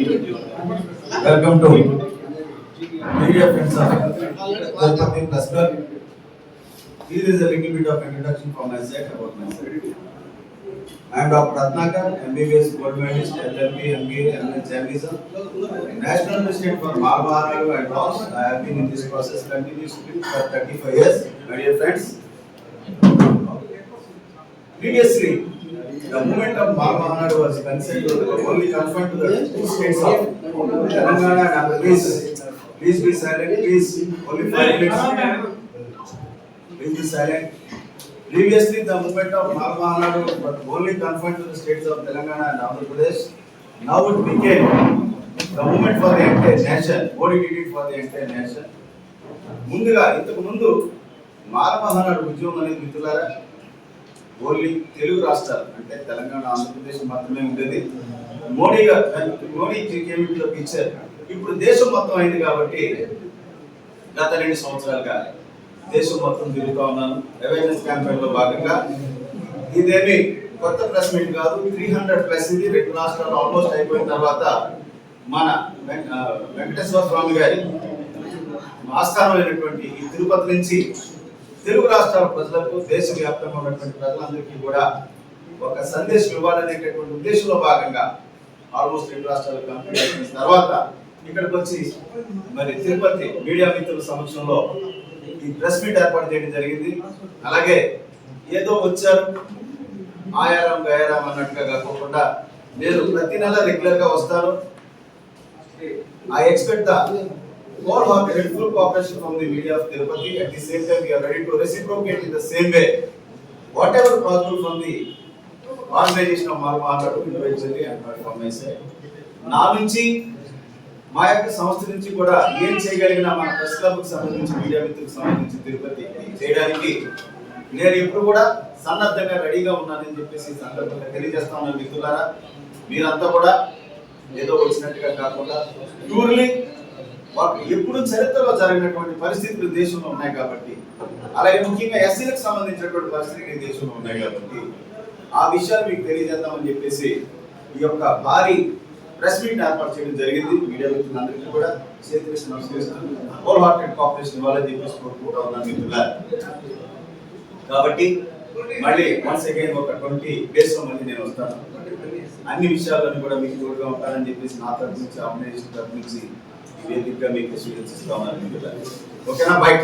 Welcome to media friends of Tirupati Plus Club. Here is a little bit of introduction from my side about myself. I am Dr. Ratnakar, MBBS Gold Medalist, LLB, MBA, MS Journalism, National President for Malvaranadu and Ross. I have been in this process continuously for 35 years. My dear friends, previously, the movement of Malvaranadu was concerned to only confined to the two states of Telangana and Andhra Pradesh. Please be silent, please. Only 5 minutes. Please be silent. Previously, the movement of Malvaranadu was only confined to the states of Telangana and Andhra Pradesh. Now it became the movement for the entire nation. What did it for the entire nation? ముందుగా ఇంతకు ముందు మాలమహానాడు ఉద్యమం అనేది మిత్రులారా only Telugu రాష్ట్రాలు అంటే తెలంగాణ ఆంధ్రప్రదేశ్ మాత్రమే ఉండేది. మోడీ కేబినెట్లో ఇచ్చారు. ఇప్పుడు దేశం మొత్తం అయింది కాబట్టి గత 2 సంవత్సరాలుగా దేశం మొత్తం తిరుగుతూ ఉన్నాను. అవేర్నెస్ క్యాంపెయిన్ లో భాగంగా ఇదేమి కొత్త ప్రెస్ మీట్ కాదు. 300+ ఇది 2 రాష్ట్రాలు ఆల్మోస్ట్ అయిపోయిన తర్వాత మన వెంకటేశ్వర స్వామి గారి ఆస్థానమైనటువంటి ఈ తిరుపతి నుంచి తెలుగు రాష్ట్రాల ప్రజలకు దేశవ్యాప్తంగా ఉన్నటువంటి ప్రజలందరికీ కూడా ఒక సందేశం ఇవ్వాలనేటటువంటి ఉద్దేశంలో భాగంగా ఆల్మోస్ట్ 2 రాష్ట్రాలకు కంప్లీట్ అయిన తర్వాత ఇక్కడికి వచ్చి మరి తిరుపతి మీడియా మిత్రుల సమక్షంలో ఈ ప్రెస్ మీట్ ఏర్పాటు చేయడం జరిగింది. అలాగే ఏదో వచ్చారు ఆయారాం గయారాం అన్నట్టుగా కాకుండా నేను ప్రతి నెల రెగ్యులర్ గా వస్తాను. I expect the wholehearted full cooperation from the media of Tirupati. At the same time, we are ready to reciprocate in the same way. Whatever possible from the organization of Malvaranadu individually and from my side. నా నుంచి మా యొక్క సంస్థ నుంచి కూడా ఏం చేయగలిగిన మన ప్రెస్ క్లబ్కి సంబంధించి మీడియా మిత్రులకు సంబంధించి తిరుపతి చేయడానికి నేను ఇప్పుడు కూడా సన్నద్ధంగా రెడీగా ఉన్నానని చెప్పేసి సందర్భంగా తెలియజేస్తా ఉన్నాను. మిత్రులారా, మీరంతా కూడా ఏదో వచ్చినట్టుగా కాకుండా ప్యూర్లీ ఎప్పుడు చరిత్రలో జరిగినటువంటి పరిస్థితులు దేశంలో ఉన్నాయి కాబట్టి, అలాగే ముఖ్యంగా ఎస్సీలకు సంబంధించినటువంటి పరిస్థితులు ఈ దేశంలో ఉన్నాయి కాబట్టి ఆ విషయాలు మీకు తెలియజేద్దామని చెప్పేసి ఈ యొక్క భారీ ప్రెస్ మీట్ ఏర్పాటు చేయడం జరిగింది. మీడియా మిత్రులందరికీ కూడా చేతి నమస్కరిస్తూ హోల్ హార్టెడ్ కోఆపరేషన్ ఇవ్వాలని చెప్పేసి కోరుకుంటా ఉన్నాను మిత్రులారా. కాబట్టి మళ్ళీ వన్స్ అగైన్ ఒక 20 days లో మళ్ళీ నేను వస్తాను. అన్ని విషయాలను కూడా మీకు తోడుగా ఉంటానని చెప్పేసి నా తరఫు నుంచి ఆర్గనైజేషన్ తరఫు నుంచి వేదికగా మీకు స్వీకరిస్తా ఉన్నాను మిత్రులారా. ఓకేనా? బై.